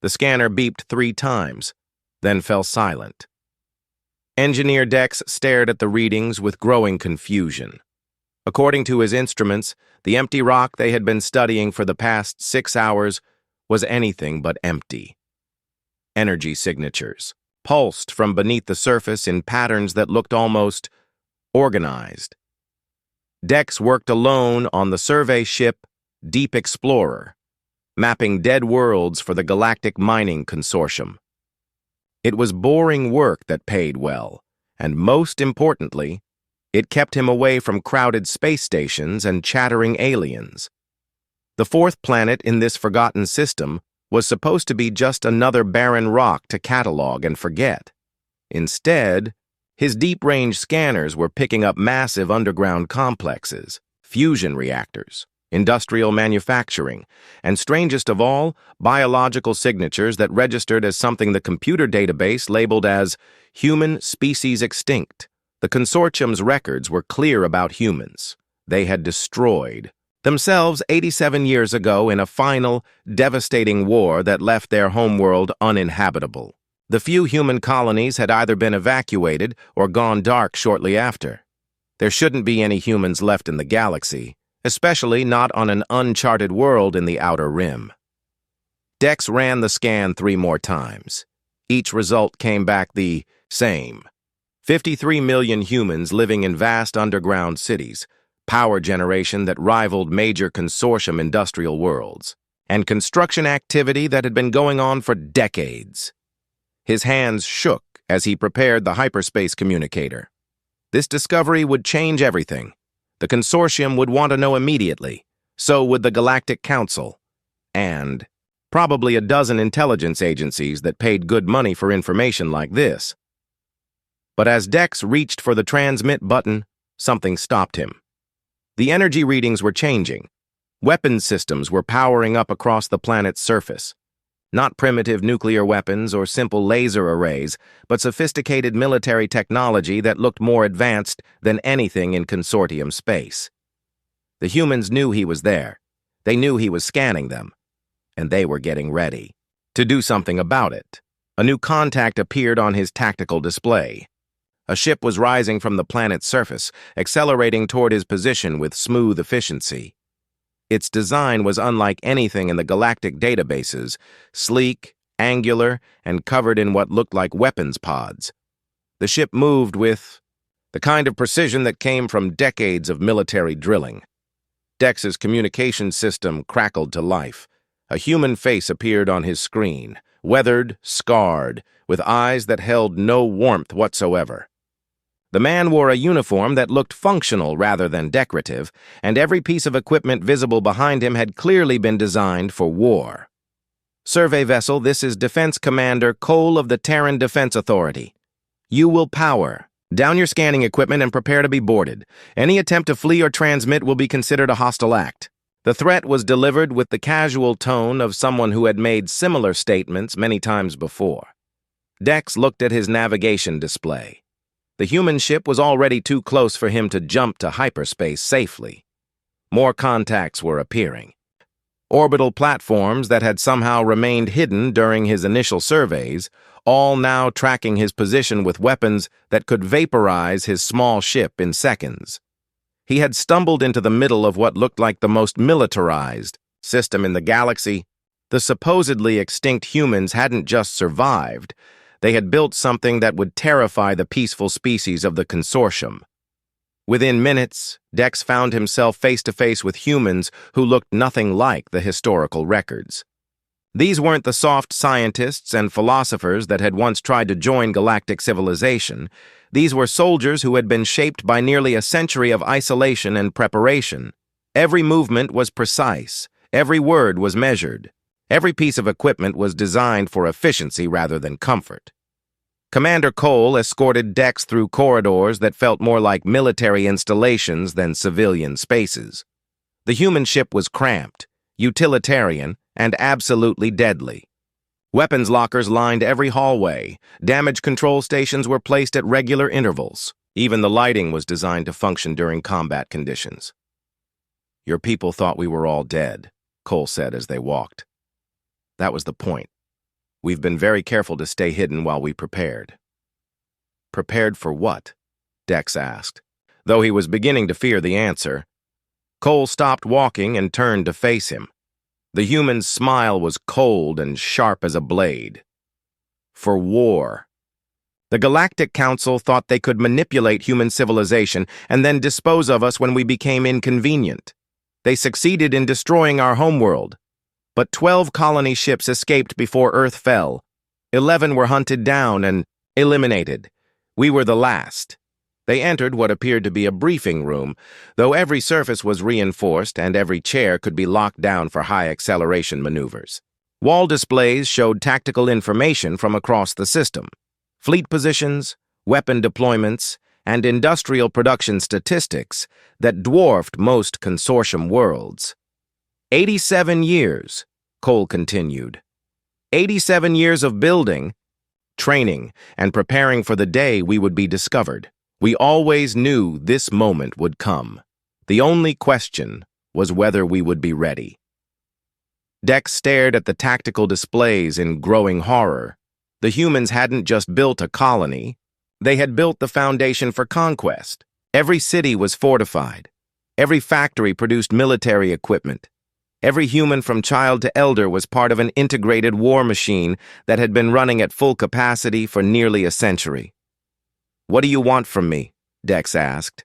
The scanner beeped 3 times, then fell silent. Engineer Dex stared at the readings with growing confusion. According to his instruments, the empty rock they had been studying for the past 6 hours was anything but empty. Energy signatures pulsed from beneath the surface in patterns that looked almost organized. Dex worked alone on the survey ship Deep Explorer, mapping dead worlds for the Galactic Mining Consortium. It was boring work that paid well, and most importantly, it kept him away from crowded space stations and chattering aliens. The 4th planet in this forgotten system was supposed to be just another barren rock to catalog and forget. Instead, his deep-range scanners were picking up massive underground complexes, fusion reactors, industrial manufacturing, and strangest of all, biological signatures that registered as something the computer database labeled as human species extinct. The consortium's records were clear about humans. They had destroyed themselves 87 years ago in a final, devastating war that left their homeworld uninhabitable. The few human colonies had either been evacuated or gone dark shortly after. There shouldn't be any humans left in the galaxy, especially not on an uncharted world in the Outer Rim. Dex ran the scan 3 more times. Each result came back the same. 53 million humans living in vast underground cities, power generation that rivaled major consortium industrial worlds, and construction activity that had been going on for decades. His hands shook as he prepared the hyperspace communicator. This discovery would change everything. The consortium would want to know immediately. So would the Galactic Council. And probably a dozen intelligence agencies that paid good money for information like this. But as Dex reached for the transmit button, something stopped him. The energy readings were changing. Weapons systems were powering up across the planet's surface. Not primitive nuclear weapons or simple laser arrays, but sophisticated military technology that looked more advanced than anything in consortium space. The humans knew he was there. They knew he was scanning them. And they were getting ready to do something about it. A new contact appeared on his tactical display. A ship was rising from the planet's surface, accelerating toward his position with smooth efficiency. Its design was unlike anything in the galactic databases, sleek, angular, and covered in what looked like weapons pods. The ship moved with the kind of precision that came from decades of military drilling. Dex's communication system crackled to life. A human face appeared on his screen, weathered, scarred, with eyes that held no warmth whatsoever. The man wore a uniform that looked functional rather than decorative, and every piece of equipment visible behind him had clearly been designed for war. Survey vessel, this is Defense Commander Cole of the Terran Defense Authority. You will power. Down your scanning equipment and prepare to be boarded. Any attempt to flee or transmit will be considered a hostile act. The threat was delivered with the casual tone of someone who had made similar statements many times before. Dex looked at his navigation display. The human ship was already too close for him to jump to hyperspace safely. More contacts were appearing. Orbital platforms that had somehow remained hidden during his initial surveys, all now tracking his position with weapons that could vaporize his small ship in seconds. He had stumbled into the middle of what looked like the most militarized system in the galaxy. The supposedly extinct humans hadn't just survived. They had built something that would terrify the peaceful species of the consortium. Within minutes, Dex found himself face-to-face with humans who looked nothing like the historical records. These weren't the soft scientists and philosophers that had once tried to join galactic civilization. These were soldiers who had been shaped by nearly a century of isolation and preparation. Every movement was precise. Every word was measured. Every piece of equipment was designed for efficiency rather than comfort. Commander Cole escorted Dex through corridors that felt more like military installations than civilian spaces. The human ship was cramped, utilitarian, and absolutely deadly. Weapons lockers lined every hallway. Damage control stations were placed at regular intervals. Even the lighting was designed to function during combat conditions. "Your people thought we were all dead," Cole said as they walked. "That was the point. We've been very careful to stay hidden while we prepared. Prepared for what? Dex asked. Though he was beginning to fear the answer, Cole stopped walking and turned to face him. The human's smile was cold and sharp as a blade. For war. The Galactic Council thought they could manipulate human civilization and then dispose of us when we became inconvenient. They succeeded in destroying our homeworld. But 12 colony ships escaped before Earth fell. 11 were hunted down and eliminated. We were the last. They entered what appeared to be a briefing room, though every surface was reinforced and every chair could be locked down for high-acceleration maneuvers. Wall displays showed tactical information from across the system. Fleet positions, weapon deployments, and industrial production statistics that dwarfed most consortium worlds. 87 years, Cole continued. 87 years of building, training, and preparing for the day we would be discovered. We always knew this moment would come. The only question was whether we would be ready. Dex stared at the tactical displays in growing horror. The humans hadn't just built a colony. They had built the foundation for conquest. Every city was fortified. Every factory produced military equipment. Every human from child to elder was part of an integrated war machine that had been running at full capacity for nearly a century. "What do you want from me?" Dex asked.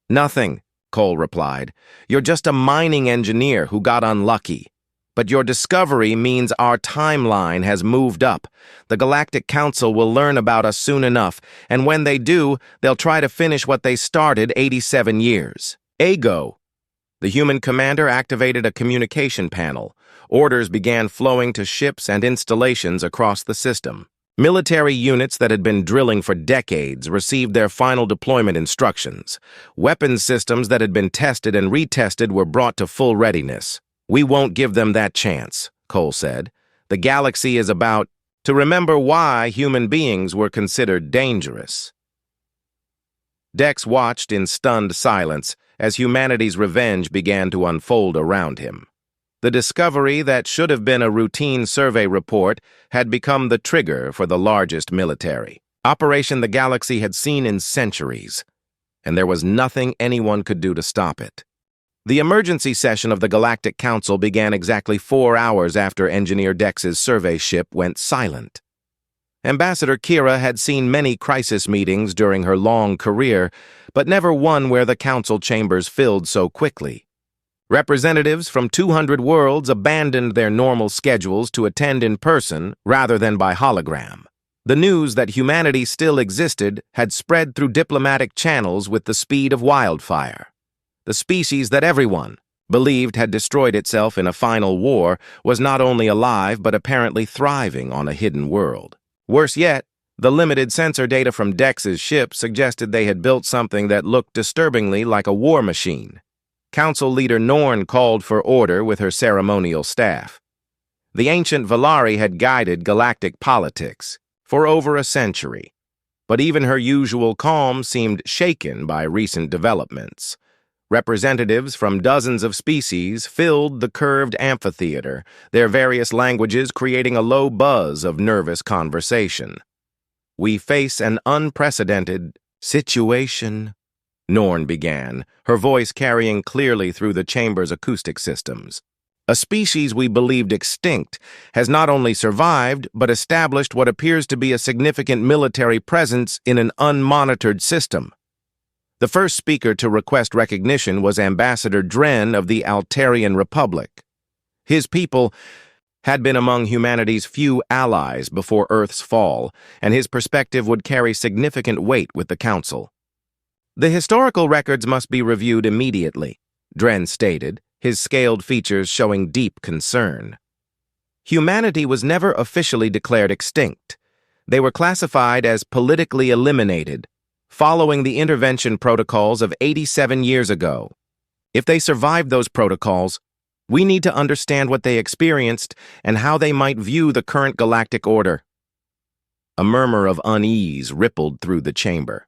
"Nothing," Cole replied. "You're just a mining engineer who got unlucky. But your discovery means our timeline has moved up. The Galactic Council will learn about us soon enough, and when they do, they'll try to finish what they started 87 years. Ago." The human commander activated a communication panel. Orders began flowing to ships and installations across the system. Military units that had been drilling for decades received their final deployment instructions. Weapons systems that had been tested and retested were brought to full readiness. "We won't give them that chance," Cole said. "The galaxy is about to remember why human beings were considered dangerous." Dex watched in stunned silence as humanity's revenge began to unfold around him. The discovery that should have been a routine survey report had become the trigger for the largest military operation the galaxy had seen in centuries, and there was nothing anyone could do to stop it. The emergency session of the Galactic Council began exactly 4 hours after Engineer Dex's survey ship went silent. Ambassador Kira had seen many crisis meetings during her long career, but never one where the council chambers filled so quickly. Representatives from 200 worlds abandoned their normal schedules to attend in person rather than by hologram. The news that humanity still existed had spread through diplomatic channels with the speed of wildfire. The species that everyone believed had destroyed itself in a final war was not only alive but apparently thriving on a hidden world. Worse yet, the limited sensor data from Dex's ship suggested they had built something that looked disturbingly like a war machine. Council leader Norn called for order with her ceremonial staff. The ancient Valari had guided galactic politics for over a century, but even her usual calm seemed shaken by recent developments. Representatives from dozens of species filled the curved amphitheater, their various languages creating a low buzz of nervous conversation. "We face an unprecedented situation," Norn began, her voice carrying clearly through the chamber's acoustic systems. "A species we believed extinct has not only survived, but established what appears to be a significant military presence in an unmonitored system." The first speaker to request recognition was Ambassador Dren of the Altarian Republic. His people had been among humanity's few allies before Earth's fall, and his perspective would carry significant weight with the Council. "The historical records must be reviewed immediately," Dren stated, his scaled features showing deep concern. Humanity was never officially declared extinct. They were classified as politically eliminated, following the intervention protocols of 87 years ago. If they survived those protocols, we need to understand what they experienced and how they might view the current galactic order. A murmur of unease rippled through the chamber.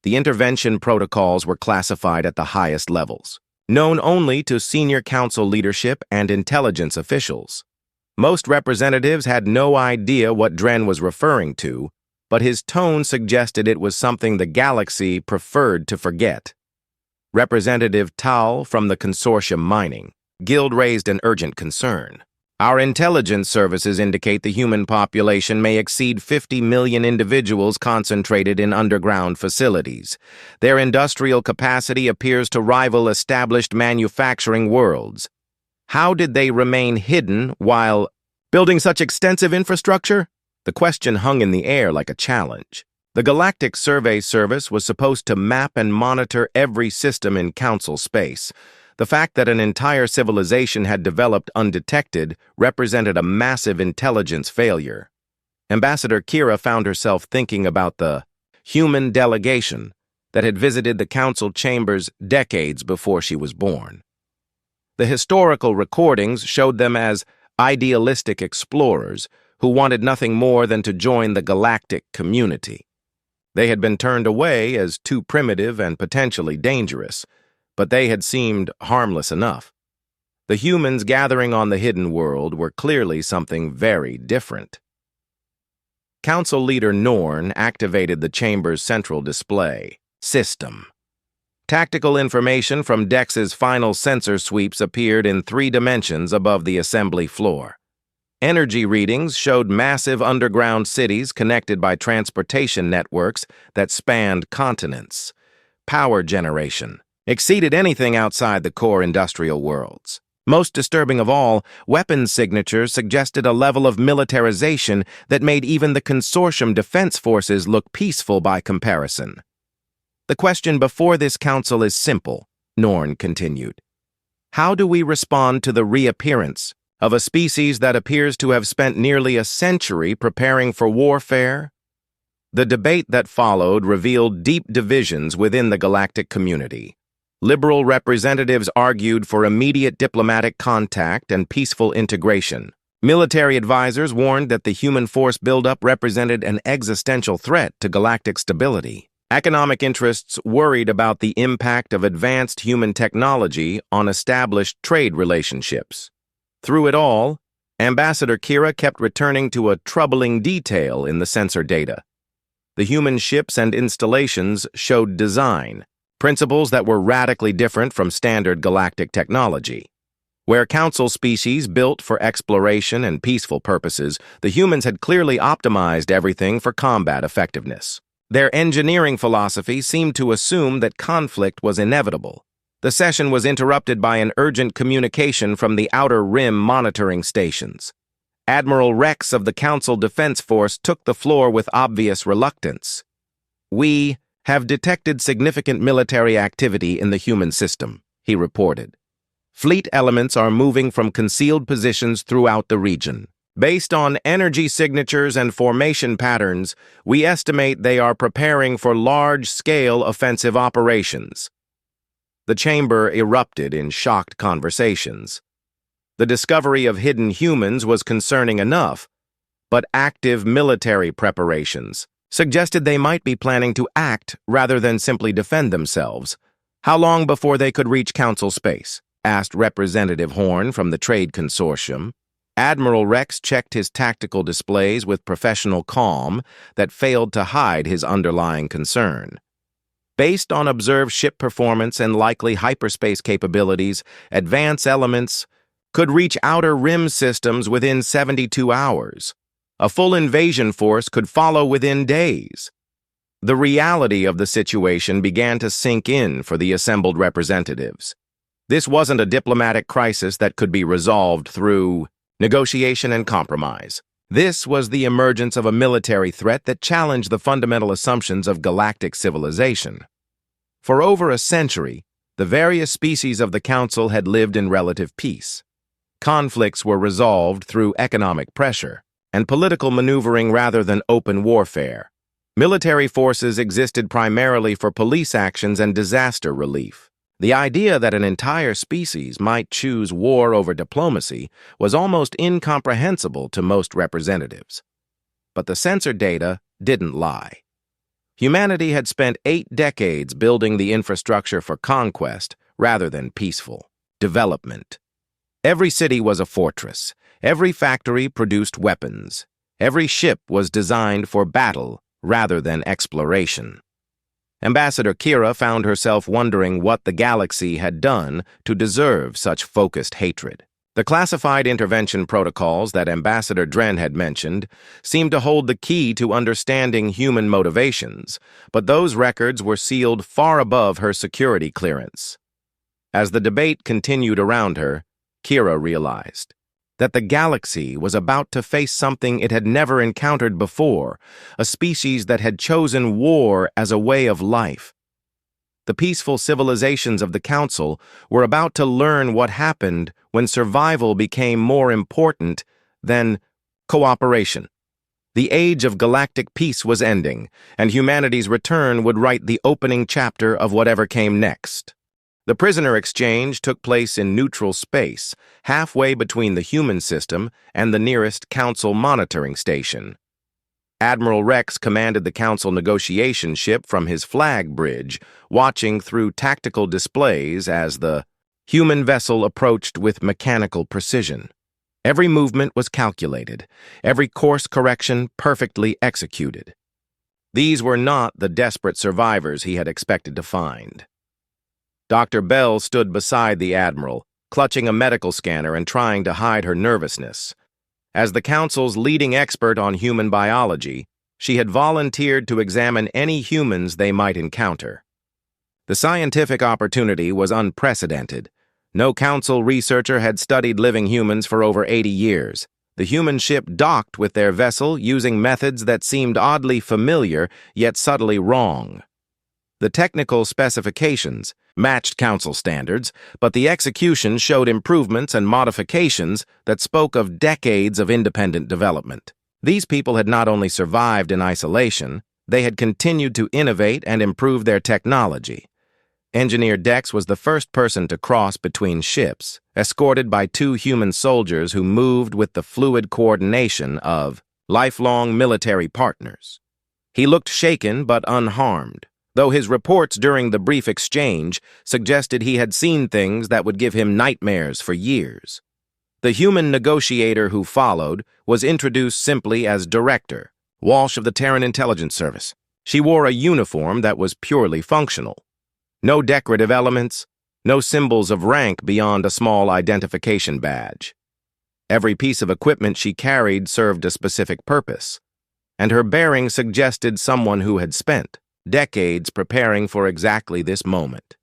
The intervention protocols were classified at the highest levels, known only to senior council leadership and intelligence officials. Most representatives had no idea what Dren was referring to, but his tone suggested it was something the galaxy preferred to forget. Representative Tal from the Consortium Mining Guild raised an urgent concern. Our intelligence services indicate the human population may exceed 50 million individuals concentrated in underground facilities. Their industrial capacity appears to rival established manufacturing worlds. How did they remain hidden while building such extensive infrastructure? The question hung in the air like a challenge. The Galactic Survey Service was supposed to map and monitor every system in Council space. The fact that an entire civilization had developed undetected represented a massive intelligence failure. Ambassador Kira found herself thinking about the human delegation that had visited the Council chambers decades before she was born. The historical recordings showed them as idealistic explorers who wanted nothing more than to join the galactic community. They had been turned away as too primitive and potentially dangerous, but they had seemed harmless enough. The humans gathering on the hidden world were clearly something very different. Council leader Norn activated the chamber's central display system. Tactical information from Dex's final sensor sweeps appeared in 3 dimensions above the assembly floor. Energy readings showed massive underground cities connected by transportation networks that spanned continents. Power generation exceeded anything outside the core industrial worlds. Most disturbing of all, weapons signatures suggested a level of militarization that made even the consortium defense forces look peaceful by comparison. The question before this council is simple, Norn continued. How do we respond to the reappearance of a species that appears to have spent nearly a century preparing for warfare? The debate that followed revealed deep divisions within the galactic community. Liberal representatives argued for immediate diplomatic contact and peaceful integration. Military advisors warned that the human force buildup represented an existential threat to galactic stability. Economic interests worried about the impact of advanced human technology on established trade relationships. Through it all, Ambassador Kira kept returning to a troubling detail in the sensor data. The human ships and installations showed design, principles that were radically different from standard galactic technology. Where Council species built for exploration and peaceful purposes, the humans had clearly optimized everything for combat effectiveness. Their engineering philosophy seemed to assume that conflict was inevitable. The session was interrupted by an urgent communication from the Outer Rim monitoring stations. Admiral Rex of the Council Defense Force took the floor with obvious reluctance. "We have detected significant military activity in the human system," he reported. "Fleet elements are moving from concealed positions throughout the region. Based on energy signatures and formation patterns, we estimate they are preparing for large-scale offensive operations." The chamber erupted in shocked conversations. The discovery of hidden humans was concerning enough, but active military preparations suggested they might be planning to act rather than simply defend themselves. "How long before they could reach Council space?" asked Representative Horn from the Trade Consortium. Admiral Rex checked his tactical displays with professional calm that failed to hide his underlying concern. Based on observed ship performance and likely hyperspace capabilities, advanced elements could reach Outer Rim systems within 72 hours. A full invasion force could follow within days. The reality of the situation began to sink in for the assembled representatives. This wasn't a diplomatic crisis that could be resolved through negotiation and compromise. This was the emergence of a military threat that challenged the fundamental assumptions of galactic civilization. For over a century, the various species of the Council had lived in relative peace. Conflicts were resolved through economic pressure and political maneuvering rather than open warfare. Military forces existed primarily for police actions and disaster relief. The idea that an entire species might choose war over diplomacy was almost incomprehensible to most representatives. But the sensor data didn't lie. Humanity had spent 8 decades building the infrastructure for conquest rather than peaceful development. Every city was a fortress. Every factory produced weapons. Every ship was designed for battle rather than exploration. Ambassador Kira found herself wondering what the galaxy had done to deserve such focused hatred. The classified intervention protocols that Ambassador Dren had mentioned seemed to hold the key to understanding human motivations, but those records were sealed far above her security clearance. As the debate continued around her, Kira realized that the galaxy was about to face something it had never encountered before, a species that had chosen war as a way of life. The peaceful civilizations of the Council were about to learn what happened when survival became more important than cooperation. The age of galactic peace was ending, and humanity's return would write the opening chapter of whatever came next. The prisoner exchange took place in neutral space, halfway between the human system and the nearest Council monitoring station. Admiral Rex commanded the Council negotiation ship from his flag bridge, watching through tactical displays as the human vessel approached with mechanical precision. Every movement was calculated, every course correction perfectly executed. These were not the desperate survivors he had expected to find. Dr. Bell stood beside the Admiral, clutching a medical scanner and trying to hide her nervousness. As the Council's leading expert on human biology, she had volunteered to examine any humans they might encounter. The scientific opportunity was unprecedented. No Council researcher had studied living humans for over 80 years. The human ship docked with their vessel using methods that seemed oddly familiar yet subtly wrong. The technical specifications matched Council standards, but the execution showed improvements and modifications that spoke of decades of independent development. These people had not only survived in isolation, they had continued to innovate and improve their technology. Engineer Dex was the first person to cross between ships, escorted by 2 human soldiers who moved with the fluid coordination of lifelong military partners. He looked shaken but unharmed, though his reports during the brief exchange suggested he had seen things that would give him nightmares for years. The human negotiator who followed was introduced simply as Director Walsh of the Terran Intelligence Service. She wore a uniform that was purely functional. No decorative elements, no symbols of rank beyond a small identification badge. Every piece of equipment she carried served a specific purpose, and her bearing suggested someone who had spent decades preparing for exactly this moment.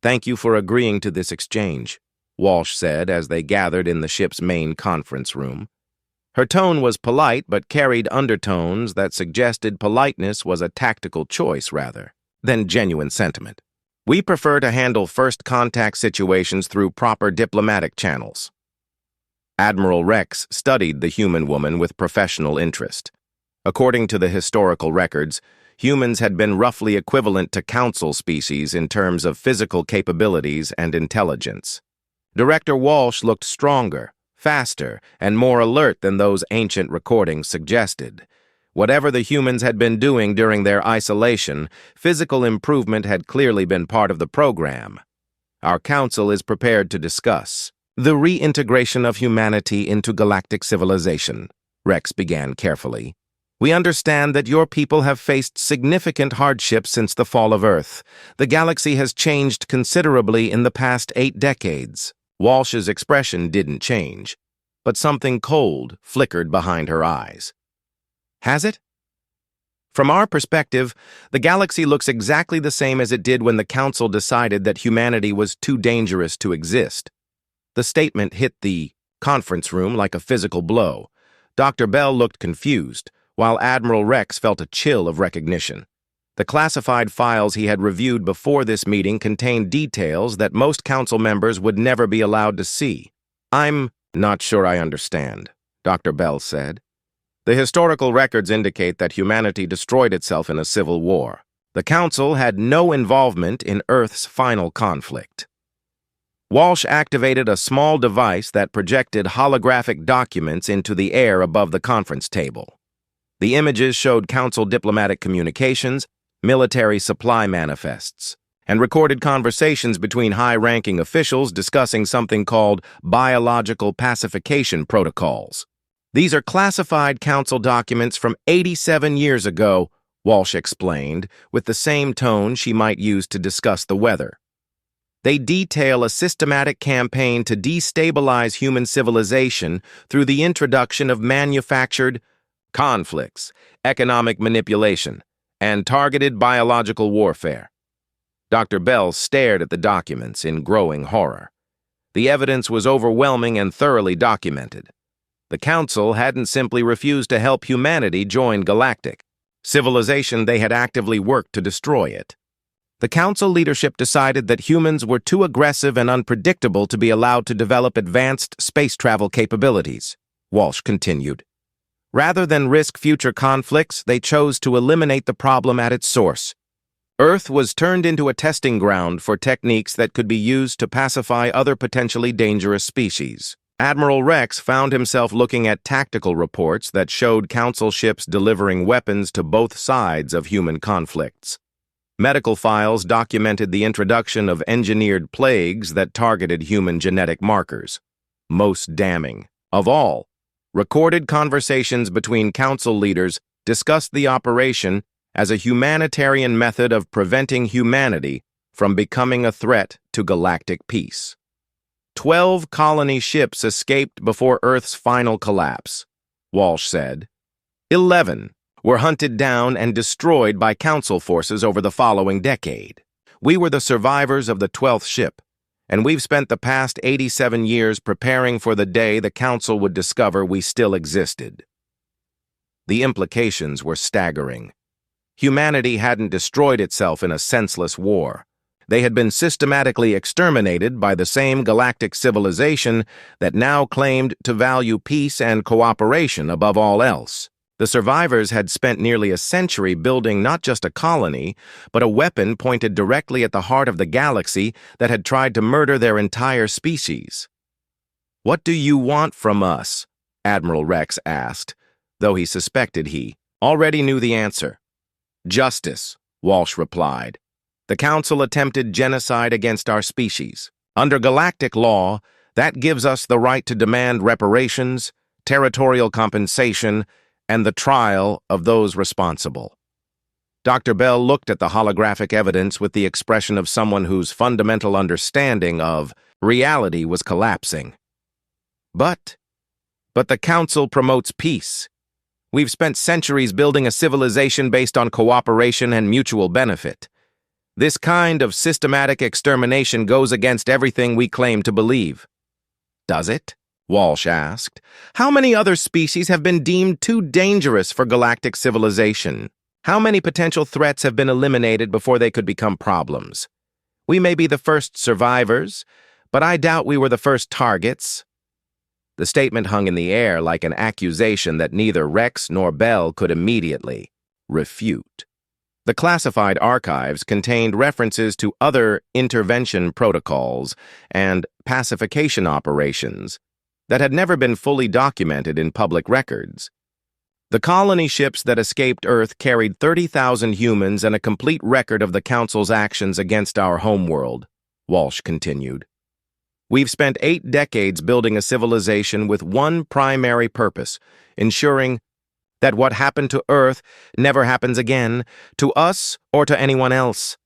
"Thank you for agreeing to this exchange," Walsh said as they gathered in the ship's main conference room. Her tone was polite but carried undertones that suggested politeness was a tactical choice rather than genuine sentiment. "We prefer to handle first contact situations through proper diplomatic channels." Admiral Rex studied the human woman with professional interest. According to the historical records, humans had been roughly equivalent to Council species in terms of physical capabilities and intelligence. Director Walsh looked stronger, faster, and more alert than those ancient recordings suggested. Whatever the humans had been doing during their isolation, physical improvement had clearly been part of the program. "Our Council is prepared to discuss the reintegration of humanity into galactic civilization," Rex began carefully. "We understand that your people have faced significant hardships since the fall of Earth. The galaxy has changed considerably in the past 8 decades. Walsh's expression didn't change, but something cold flickered behind her eyes. "Has it?" "From our perspective, the galaxy looks exactly the same as it did when the Council decided that humanity was too dangerous to exist." The statement hit the conference room like a physical blow. Dr. Bell looked confused, while Admiral Rex felt a chill of recognition. The classified files he had reviewed before this meeting contained details that most Council members would never be allowed to see. "I'm not sure I understand," Dr. Bell said. "The historical records indicate that humanity destroyed itself in a civil war. The Council had no involvement in Earth's final conflict." Walsh activated a small device that projected holographic documents into the air above the conference table. The images showed Council diplomatic communications, military supply manifests, and recorded conversations between high-ranking officials discussing something called biological pacification protocols. These are classified council documents from 87 years ago, Walsh explained, with the same tone she might use to discuss the weather. They detail a systematic campaign to destabilize human civilization through the introduction of manufactured conflicts, economic manipulation, and targeted biological warfare. Dr. Bell stared at the documents in growing horror. The evidence was overwhelming and thoroughly documented. The Council hadn't simply refused to help humanity join Galactic civilization, they had actively worked to destroy it. The Council leadership decided that humans were too aggressive and unpredictable to be allowed to develop advanced space travel capabilities, Walsh continued. Rather than risk future conflicts, they chose to eliminate the problem at its source. Earth was turned into a testing ground for techniques that could be used to pacify other potentially dangerous species. Admiral Rex found himself looking at tactical reports that showed Council ships delivering weapons to both sides of human conflicts. Medical files documented the introduction of engineered plagues that targeted human genetic markers. Most damning of all, recorded conversations between Council leaders discussed the operation as a humanitarian method of preventing humanity from becoming a threat to galactic peace. 12 colony ships escaped before Earth's final collapse, Walsh said. 11 were hunted down and destroyed by Council forces over the following decade. We were the survivors of the 12th ship, and we've spent the past 87 years preparing for the day the Council would discover we still existed. The implications were staggering. Humanity hadn't destroyed itself in a senseless war. They had been systematically exterminated by the same galactic civilization that now claimed to value peace and cooperation above all else. The survivors had spent nearly a century building not just a colony, but a weapon pointed directly at the heart of the galaxy that had tried to murder their entire species. "What do you want from us?" Admiral Rex asked, though he suspected he already knew the answer. "Justice," Walsh replied. "The Council attempted genocide against our species. Under galactic law, that gives us the right to demand reparations, territorial compensation, and the trial of those responsible." Dr. Bell looked at the holographic evidence with the expression of someone whose fundamental understanding of reality was collapsing. But the Council promotes peace. We've spent centuries building a civilization based on cooperation and mutual benefit. This kind of systematic extermination goes against everything we claim to believe. "Does it?" Walsh asked. "How many other species have been deemed too dangerous for galactic civilization? How many potential threats have been eliminated before they could become problems? We may be the first survivors, but I doubt we were the first targets." The statement hung in the air like an accusation that neither Rex nor Bell could immediately refute. The classified archives contained references to other intervention protocols and pacification operations that had never been fully documented in public records. The colony ships that escaped Earth carried 30,000 humans and a complete record of the Council's actions against our homeworld, Walsh continued. "We've spent 8 decades building a civilization with one primary purpose, ensuring that what happened to Earth never happens again, to us or to anyone else."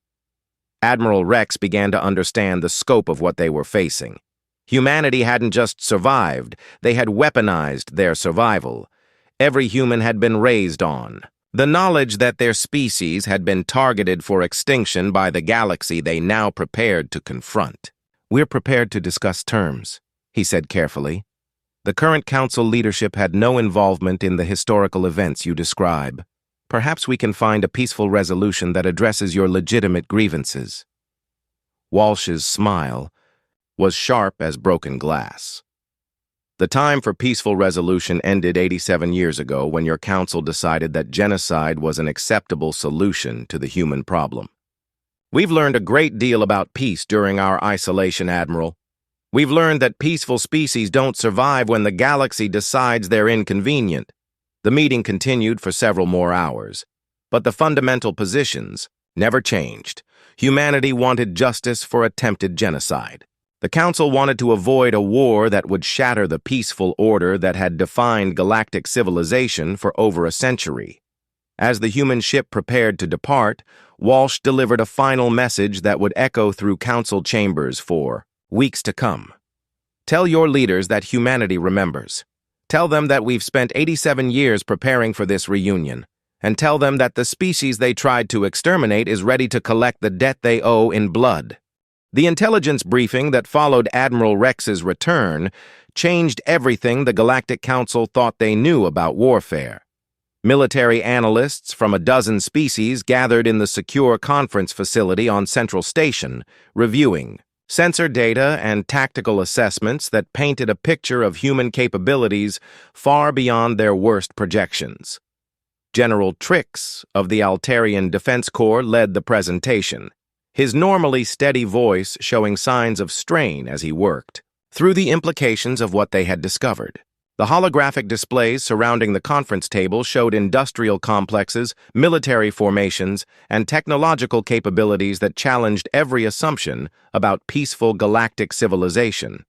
Admiral Rex began to understand the scope of what they were facing. Humanity hadn't just survived, they had weaponized their survival. Every human had been raised on the knowledge that their species had been targeted for extinction by the galaxy they now prepared to confront. "We're prepared to discuss terms," he said carefully. "The current Council leadership had no involvement in the historical events you describe. Perhaps we can find a peaceful resolution that addresses your legitimate grievances." Walsh's smile was sharp as broken glass. "The time for peaceful resolution ended 87 years ago when your Council decided that genocide was an acceptable solution to the human problem. We've learned a great deal about peace during our isolation, Admiral. We've learned that peaceful species don't survive when the galaxy decides they're inconvenient." The meeting continued for several more hours, but the fundamental positions never changed. Humanity wanted justice for attempted genocide. The Council wanted to avoid a war that would shatter the peaceful order that had defined galactic civilization for over a century. As the human ship prepared to depart, Walsh delivered a final message that would echo through Council chambers for weeks to come. Tell your leaders that humanity remembers. Tell them that we've spent 87 years preparing for this reunion. And tell them that the species they tried to exterminate is ready to collect the debt they owe in blood. The intelligence briefing that followed Admiral Rex's return changed everything the Galactic Council thought they knew about warfare. Military analysts from a dozen species gathered in the secure conference facility on Central Station, reviewing sensor data and tactical assessments that painted a picture of human capabilities far beyond their worst projections. General Trix of the Altarian Defense Corps led the presentation, his normally steady voice showing signs of strain as he worked through the implications of what they had discovered. The holographic displays surrounding the conference table showed industrial complexes, military formations, and technological capabilities that challenged every assumption about peaceful galactic civilization.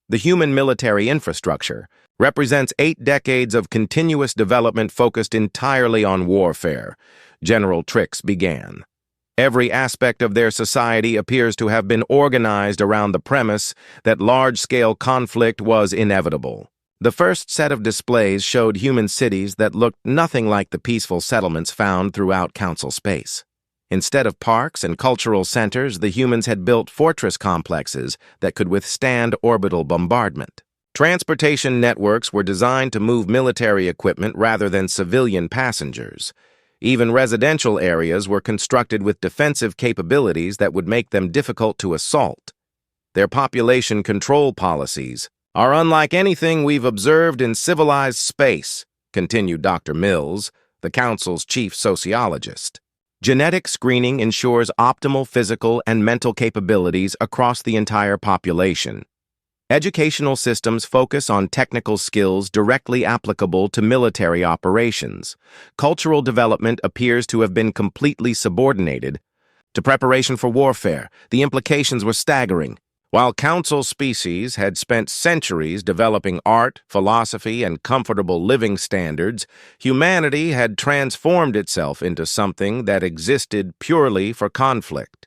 The human military infrastructure represents 8 decades of continuous development focused entirely on warfare, General Trix began. Every aspect of their society appears to have been organized around the premise that large-scale conflict was inevitable. The first set of displays showed human cities that looked nothing like the peaceful settlements found throughout Council space. Instead of parks and cultural centers, the humans had built fortress complexes that could withstand orbital bombardment. Transportation networks were designed to move military equipment rather than civilian passengers. Even residential areas were constructed with defensive capabilities that would make them difficult to assault. Their population control policies are unlike anything we've observed in civilized space, continued Dr. Mills, the Council's chief sociologist. Genetic screening ensures optimal physical and mental capabilities across the entire population. Educational systems focus on technical skills directly applicable to military operations. Cultural development appears to have been completely subordinated to preparation for warfare. The implications were staggering. While Council species had spent centuries developing art, philosophy, and comfortable living standards, humanity had transformed itself into something that existed purely for conflict.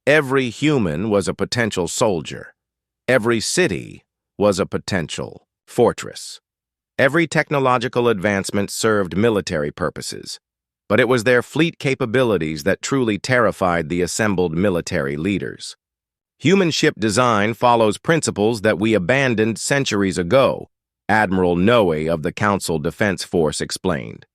Every human was a potential soldier. Every city was a potential fortress. Every technological advancement served military purposes, but it was their fleet capabilities that truly terrified the assembled military leaders. Human ship design follows principles that we abandoned centuries ago, Admiral Noe of the Council Defense Force explained.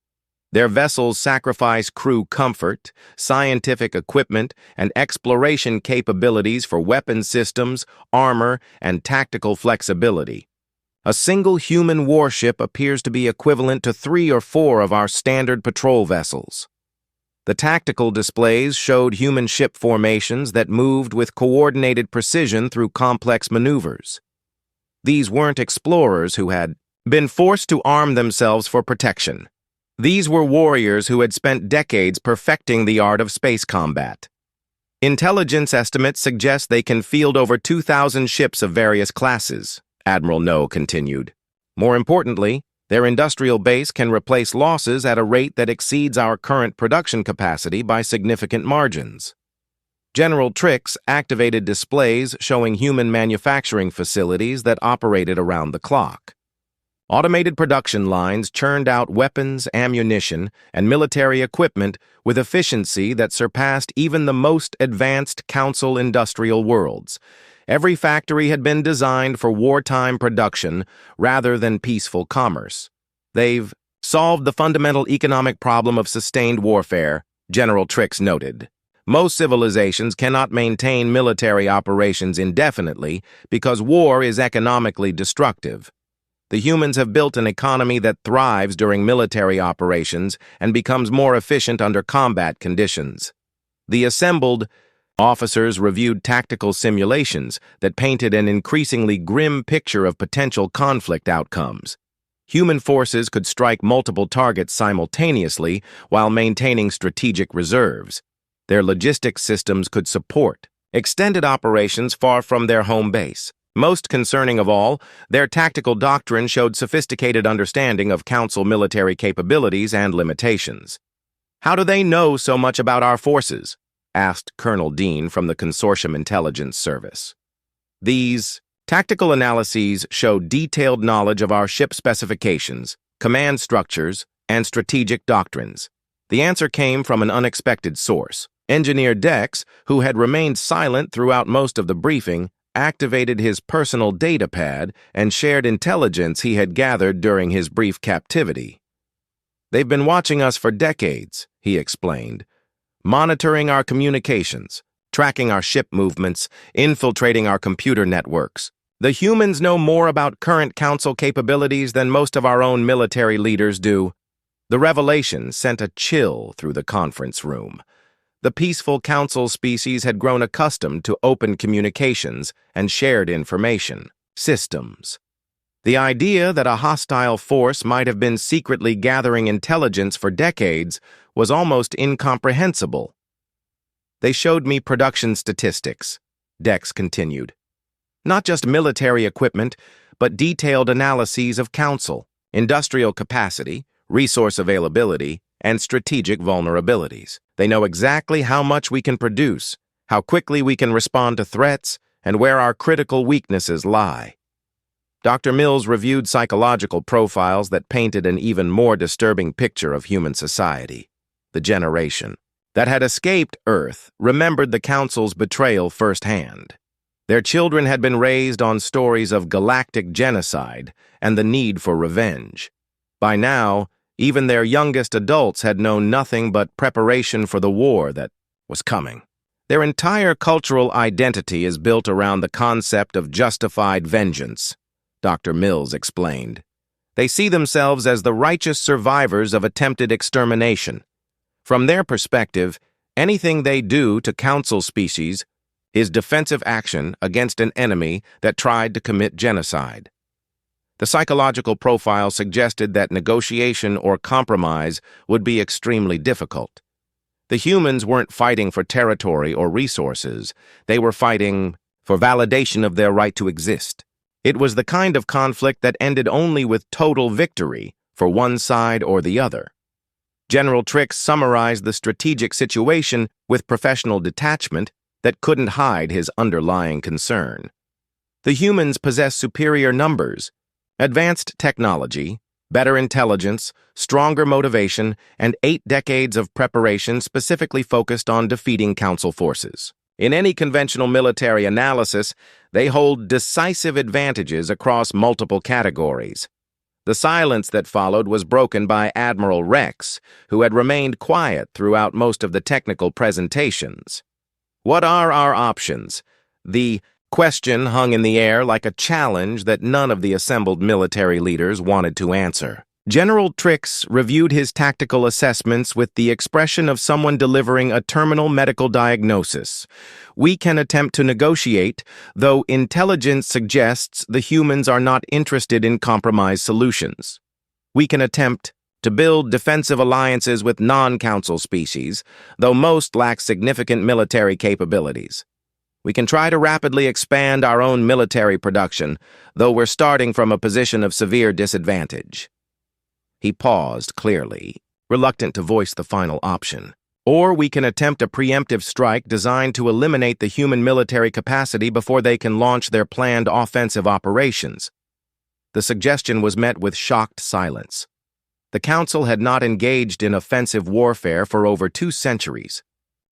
Their vessels sacrifice crew comfort, scientific equipment, and exploration capabilities for weapon systems, armor, and tactical flexibility. A single human warship appears to be equivalent to 3 or 4 of our standard patrol vessels. The tactical displays showed human ship formations that moved with coordinated precision through complex maneuvers. These weren't explorers who had been forced to arm themselves for protection. These were warriors who had spent decades perfecting the art of space combat. Intelligence estimates suggest they can field over 2,000 ships of various classes, Admiral No continued. More importantly, their industrial base can replace losses at a rate that exceeds our current production capacity by significant margins. General Trix activated displays showing human manufacturing facilities that operated around the clock. Automated production lines churned out weapons, ammunition, and military equipment with efficiency that surpassed even the most advanced Council industrial worlds. Every factory had been designed for wartime production rather than peaceful commerce. They've solved the fundamental economic problem of sustained warfare, General Trix noted. Most civilizations cannot maintain military operations indefinitely because war is economically destructive. The humans have built an economy that thrives during military operations and becomes more efficient under combat conditions. The assembled officers reviewed tactical simulations that painted an increasingly grim picture of potential conflict outcomes. Human forces could strike multiple targets simultaneously while maintaining strategic reserves. their logistics systems could support extended operations far from their home base. Most concerning of all, their tactical doctrine showed sophisticated understanding of Council military capabilities and limitations. "How do they know so much about our forces?" asked Colonel Dean from the Consortium Intelligence Service. "These tactical analyses show detailed knowledge of our ship specifications, command structures, and strategic doctrines." The answer came from an unexpected source. Engineer Dex, who had remained silent throughout most of the briefing, activated his personal datapad and shared intelligence he had gathered during his brief captivity. "They've been watching us for decades," he explained, "monitoring our communications, tracking our ship movements, infiltrating our computer networks. The humans know more about current Council capabilities than most of our own military leaders do." The revelation sent a chill through the conference room. The peaceful Council species had grown accustomed to open communications and shared information systems. The idea that a hostile force might have been secretly gathering intelligence for decades was almost incomprehensible. "They showed me production statistics," Dex continued. "Not just military equipment, but detailed analyses of Council, industrial capacity, resource availability, and strategic vulnerabilities. They know exactly how much we can produce, how quickly we can respond to threats, and where our critical weaknesses lie." Dr. Mills reviewed psychological profiles that painted an even more disturbing picture of human society. The generation that had escaped Earth remembered the Council's betrayal firsthand. Their children had been raised on stories of galactic genocide and the need for revenge. By now, even their youngest adults had known nothing but preparation for the war that was coming. Their entire cultural identity is built around the concept of justified vengeance, Dr. Mills explained. They see themselves as the righteous survivors of attempted extermination. From their perspective, anything they do to Council species is defensive action against an enemy that tried to commit genocide. The psychological profile suggested that negotiation or compromise would be extremely difficult. The humans weren't fighting for territory or resources. They were fighting for validation of their right to exist. It was the kind of conflict that ended only with total victory for one side or the other. General Trix summarized the strategic situation with professional detachment that couldn't hide his underlying concern. The humans possess superior numbers, advanced technology, better intelligence, stronger motivation, and 8 decades of preparation specifically focused on defeating Council forces. In any conventional military analysis, they hold decisive advantages across multiple categories. The silence that followed was broken by Admiral Rex, who had remained quiet throughout most of the technical presentations. "What are our options?" The question hung in the air like a challenge that none of the assembled military leaders wanted to answer. General Trix reviewed his tactical assessments with the expression of someone delivering a terminal medical diagnosis. "We can attempt to negotiate, though intelligence suggests the humans are not interested in compromise solutions. We can attempt to build defensive alliances with non-Council species, though most lack significant military capabilities. We can try to rapidly expand our own military production, though we're starting from a position of severe disadvantage." He paused clearly, reluctant to voice the final option. "Or we can attempt a preemptive strike designed to eliminate the human military capacity before they can launch their planned offensive operations." The suggestion was met with shocked silence. The Council had not engaged in offensive warfare for over 2 centuries.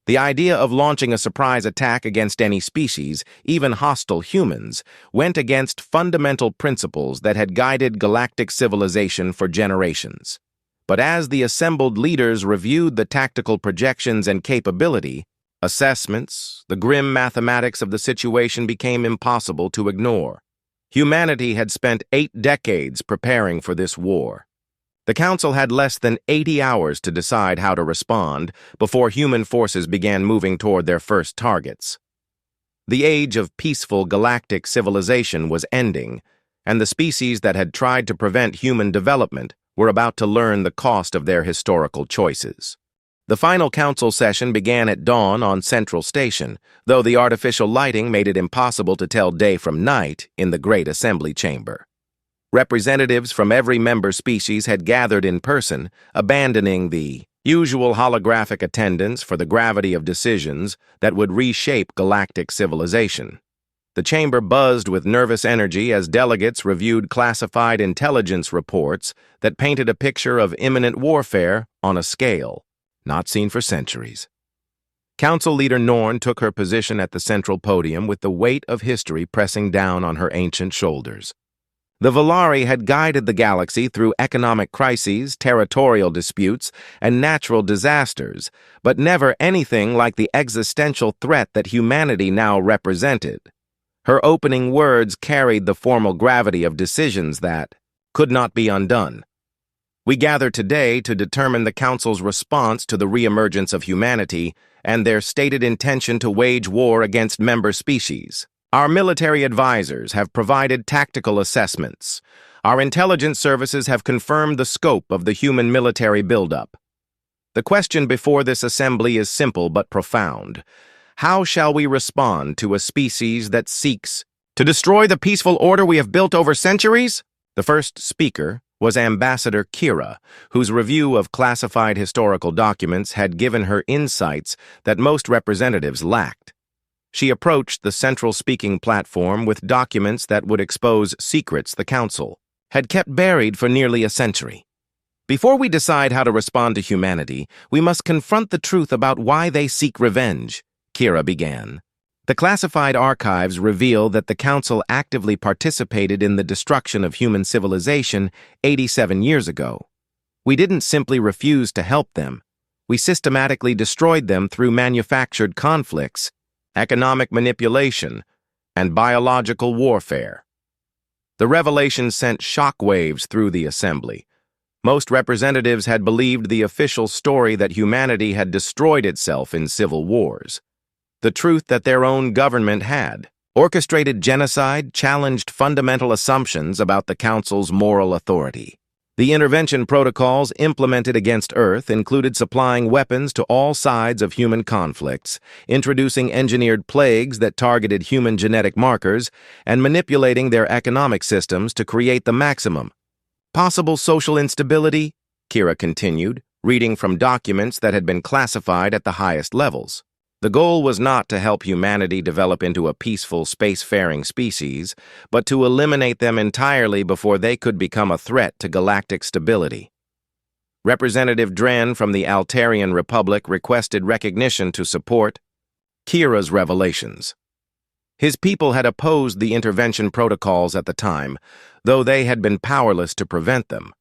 The idea of launching a surprise attack against any species, even hostile humans, went against fundamental principles that had guided galactic civilization for generations. But as the assembled leaders reviewed the tactical projections and capability assessments, the grim mathematics of the situation became impossible to ignore. Humanity had spent 8 decades preparing for this war. The Council had less than 80 hours to decide how to respond before human forces began moving toward their first targets. The age of peaceful galactic civilization was ending, and the species that had tried to prevent human development were about to learn the cost of their historical choices. The final council session began at dawn on Central Station, though the artificial lighting made it impossible to tell day from night in the Great Assembly Chamber. Representatives from every member species had gathered in person, abandoning the usual holographic attendance for the gravity of decisions that would reshape galactic civilization. The chamber buzzed with nervous energy as delegates reviewed classified intelligence reports that painted a picture of imminent warfare on a scale not seen for centuries. Council leader Norn took her position at the central podium with the weight of history pressing down on her ancient shoulders. The Valari had guided the galaxy through economic crises, territorial disputes, and natural disasters, but never anything like the existential threat that humanity now represented. Her opening words carried the formal gravity of decisions that could not be undone. We gather today to determine the Council's response to the reemergence of humanity and their stated intention to wage war against member species. Our military advisors have provided tactical assessments. Our intelligence services have confirmed the scope of the human military buildup. The question before this assembly is simple but profound. How shall we respond to a species that seeks to destroy the peaceful order we have built over centuries? The first speaker was Ambassador Kira, whose review of classified historical documents had given her insights that most representatives lacked. She approached the central speaking platform with documents that would expose secrets the Council had kept buried for nearly a century. Before we decide how to respond to humanity, we must confront the truth about why they seek revenge, Kira began. The classified archives reveal that the Council actively participated in the destruction of human civilization 87 years ago. We didn't simply refuse to help them. We systematically destroyed them through manufactured conflicts, economic manipulation, and biological warfare. The revelation sent shockwaves through the assembly. Most representatives had believed the official story that humanity had destroyed itself in civil wars. The truth that their own government had orchestrated genocide challenged fundamental assumptions about the Council's moral authority. The intervention protocols implemented against Earth included supplying weapons to all sides of human conflicts, introducing engineered plagues that targeted human genetic markers, and manipulating their economic systems to create the maximum possible social instability, Kira continued, reading from documents that had been classified at the highest levels. The goal was not to help humanity develop into a peaceful, spacefaring species, but to eliminate them entirely before they could become a threat to galactic stability. Representative Dren from the Altarian Republic requested recognition to support Kira's revelations. His people had opposed the intervention protocols at the time, though they had been powerless to prevent them.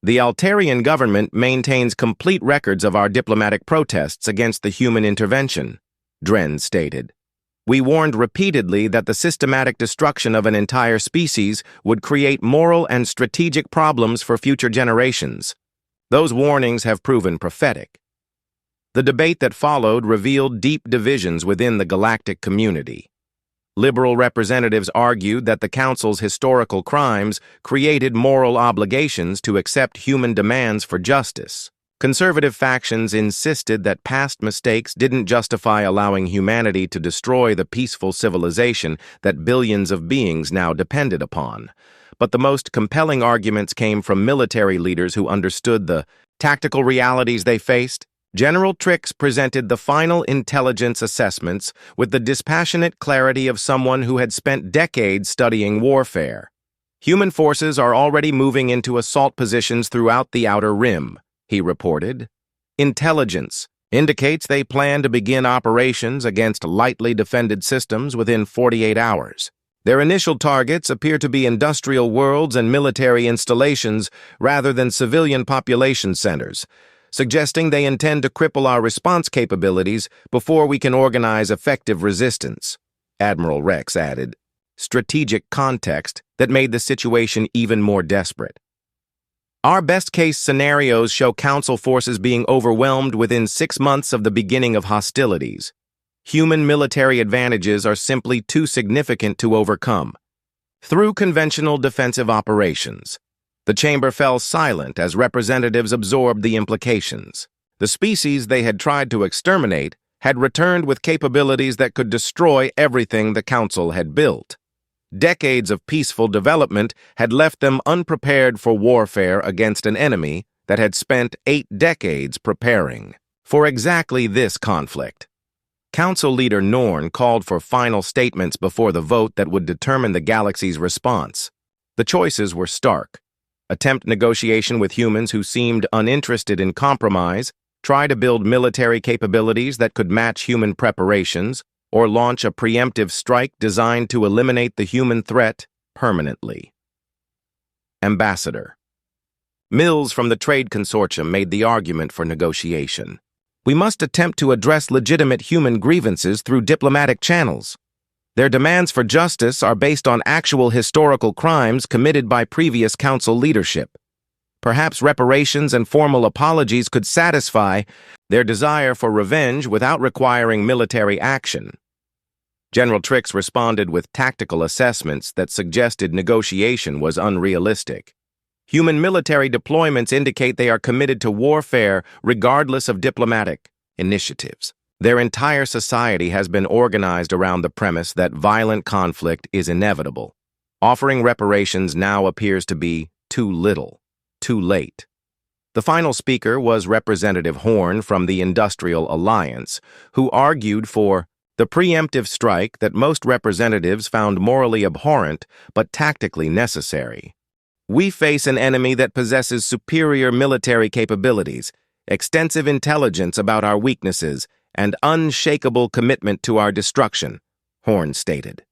The Altarian government maintains complete records of our diplomatic protests against the human intervention, Dren stated. We warned repeatedly that the systematic destruction of an entire species would create moral and strategic problems for future generations. Those warnings have proven prophetic. The debate that followed revealed deep divisions within the galactic community. Liberal representatives argued that the Council's historical crimes created moral obligations to accept human demands for justice. Conservative factions insisted that past mistakes didn't justify allowing humanity to destroy the peaceful civilization that billions of beings now depended upon. But the most compelling arguments came from military leaders who understood the tactical realities they faced. General Trix presented the final intelligence assessments with the dispassionate clarity of someone who had spent decades studying warfare. Human forces are already moving into assault positions throughout the Outer Rim, he reported. Intelligence indicates they plan to begin operations against lightly defended systems within 48 hours. Their initial targets appear to be industrial worlds and military installations rather than civilian population centers, suggesting they intend to cripple our response capabilities before we can organize effective resistance, Admiral Rex added. Strategic context that made the situation even more desperate. Our best-case scenarios show Council forces being overwhelmed within 6 months of the beginning of hostilities. Human military advantages are simply too significant to overcome. Through conventional defensive operations, the chamber fell silent as representatives absorbed the implications. The species they had tried to exterminate had returned with capabilities that could destroy everything the Council had built. Decades of peaceful development had left them unprepared for warfare against an enemy that had spent 8 decades preparing for exactly this conflict. Council leader Norn called for final statements before the vote that would determine the galaxy's response. The choices were stark. Attempt negotiation with humans who seemed uninterested in compromise, try to build military capabilities that could match human preparations, or launch a preemptive strike designed to eliminate the human threat permanently. Ambassador. Mills from the Trade Consortium made the argument for negotiation. We must attempt to address legitimate human grievances through diplomatic channels. Their demands for justice are based on actual historical crimes committed by previous council leadership. Perhaps reparations and formal apologies could satisfy their desire for revenge without requiring military action. General Trix responded with tactical assessments that suggested negotiation was unrealistic. Human military deployments indicate they are committed to warfare regardless of diplomatic initiatives. Their entire society has been organized around the premise that violent conflict is inevitable. Offering reparations now appears to be too little, too late. The final speaker was Representative Horn from the Industrial Alliance, who argued for the preemptive strike that most representatives found morally abhorrent but tactically necessary. We face an enemy that possesses superior military capabilities, extensive intelligence about our weaknesses, and unshakable commitment to our destruction, Horn stated.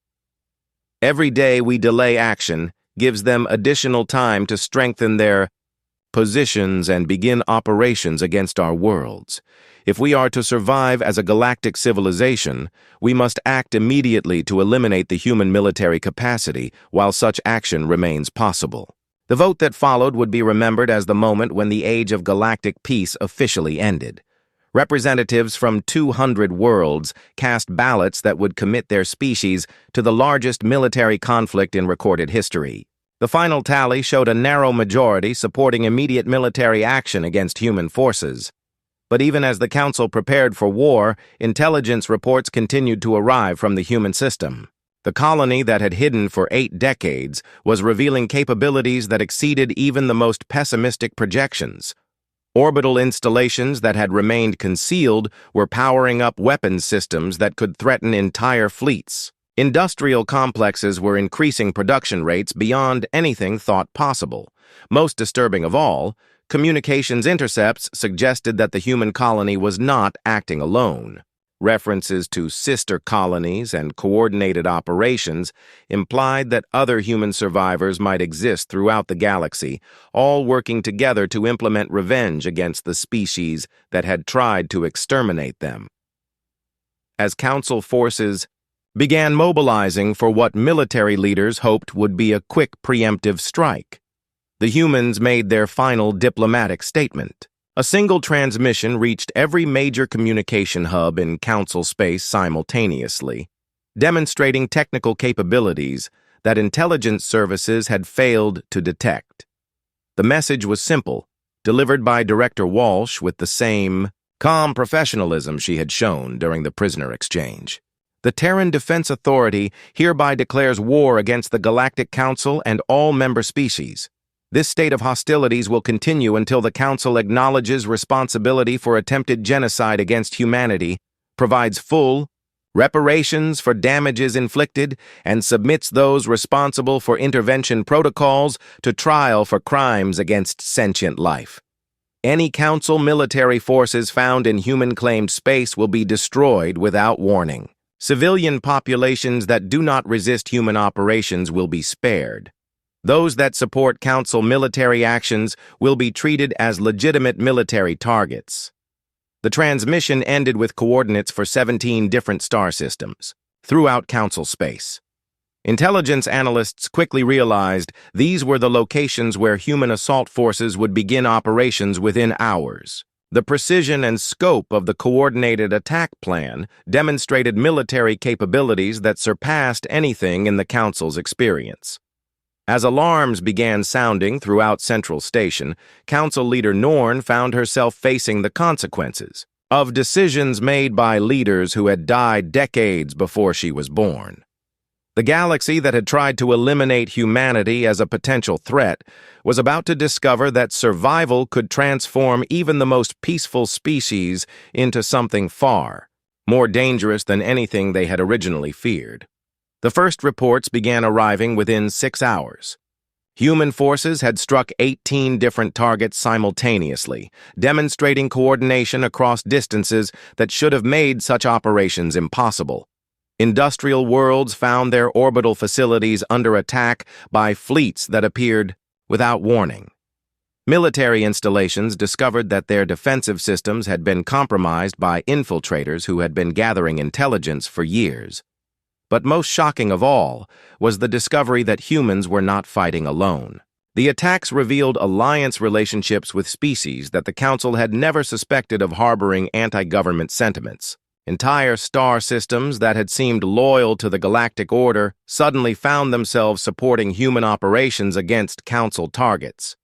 Every day we delay action gives them additional time to strengthen their positions and begin operations against our worlds. If we are to survive as a galactic civilization, we must act immediately to eliminate the human military capacity while such action remains possible. The vote that followed would be remembered as the moment when the age of galactic peace officially ended. Representatives from 200 worlds cast ballots that would commit their species to the largest military conflict in recorded history. The final tally showed a narrow majority supporting immediate military action against human forces. But even as the Council prepared for war, intelligence reports continued to arrive from the human system. The colony that had hidden for 8 decades was revealing capabilities that exceeded even the most pessimistic projections. Orbital installations that had remained concealed were powering up weapons systems that could threaten entire fleets. Industrial complexes were increasing production rates beyond anything thought possible. Most disturbing of all, communications intercepts suggested that the human colony was not acting alone. References to sister colonies and coordinated operations implied that other human survivors might exist throughout the galaxy, all working together to implement revenge against the species that had tried to exterminate them. As Council forces began mobilizing for what military leaders hoped would be a quick preemptive strike, the humans made their final diplomatic statement. A single transmission reached every major communication hub in Council space simultaneously, demonstrating technical capabilities that intelligence services had failed to detect. The message was simple, delivered by Director Walsh with the same calm professionalism she had shown during the prisoner exchange. The Terran Defense Authority hereby declares war against the Galactic Council and all member species. This state of hostilities will continue until the Council acknowledges responsibility for attempted genocide against humanity, provides full reparations for damages inflicted, and submits those responsible for intervention protocols to trial for crimes against sentient life. Any Council military forces found in human-claimed space will be destroyed without warning. Civilian populations that do not resist human operations will be spared. Those that support Council military actions will be treated as legitimate military targets. The transmission ended with coordinates for 17 different star systems throughout Council space. Intelligence analysts quickly realized these were the locations where human assault forces would begin operations within hours. The precision and scope of the coordinated attack plan demonstrated military capabilities that surpassed anything in the Council's experience. As alarms began sounding throughout Central Station, Council Leader Norn found herself facing the consequences of decisions made by leaders who had died decades before she was born. The galaxy that had tried to eliminate humanity as a potential threat was about to discover that survival could transform even the most peaceful species into something far more dangerous than anything they had originally feared. The first reports began arriving within 6 hours. Human forces had struck 18 different targets simultaneously, demonstrating coordination across distances that should have made such operations impossible. Industrial worlds found their orbital facilities under attack by fleets that appeared without warning. Military installations discovered that their defensive systems had been compromised by infiltrators who had been gathering intelligence for years. But most shocking of all was the discovery that humans were not fighting alone. The attacks revealed alliance relationships with species that the Council had never suspected of harboring anti-government sentiments. Entire star systems that had seemed loyal to the Galactic Order suddenly found themselves supporting human operations against Council targets.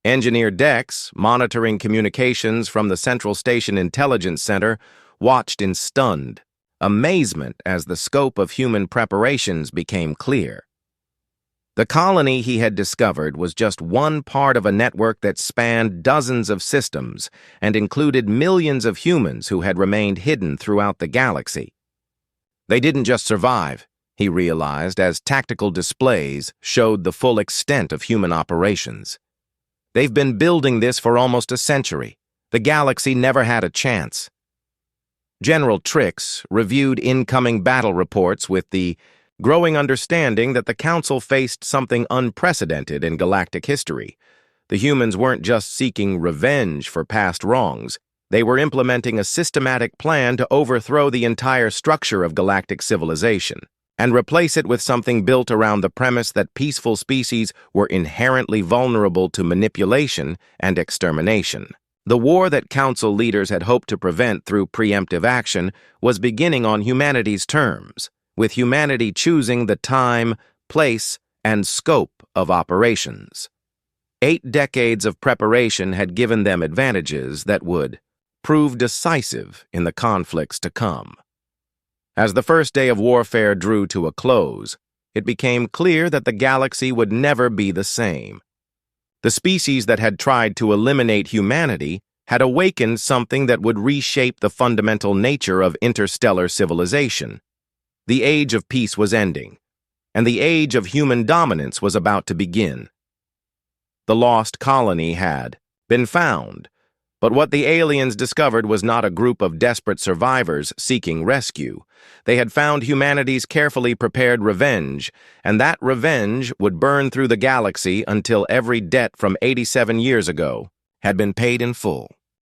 Engineer Dex, monitoring communications from the Central Station Intelligence Center, watched in stunned amazement as the scope of human preparations became clear. The colony he had discovered was just one part of a network that spanned dozens of systems and included millions of humans who had remained hidden throughout the galaxy. They didn't just survive, he realized, as tactical displays showed the full extent of human operations. They've been building this for almost a century. The galaxy never had a chance. General Trix reviewed incoming battle reports with the growing understanding that the Council faced something unprecedented in galactic history. The humans weren't just seeking revenge for past wrongs. They were implementing a systematic plan to overthrow the entire structure of galactic civilization and replace it with something built around the premise that peaceful species were inherently vulnerable to manipulation and extermination. The war that Council leaders had hoped to prevent through preemptive action was beginning on humanity's terms, with humanity choosing the time, place, and scope of operations. 8 decades of preparation had given them advantages that would prove decisive in the conflicts to come. As the first day of warfare drew to a close, it became clear that the galaxy would never be the same. The species that had tried to eliminate humanity had awakened something that would reshape the fundamental nature of interstellar civilization. The age of peace was ending, and the age of human dominance was about to begin. The lost colony had been found, but what the aliens discovered was not a group of desperate survivors seeking rescue. They had found humanity's carefully prepared revenge, and that revenge would burn through the galaxy until every debt from 87 years ago had been paid in full.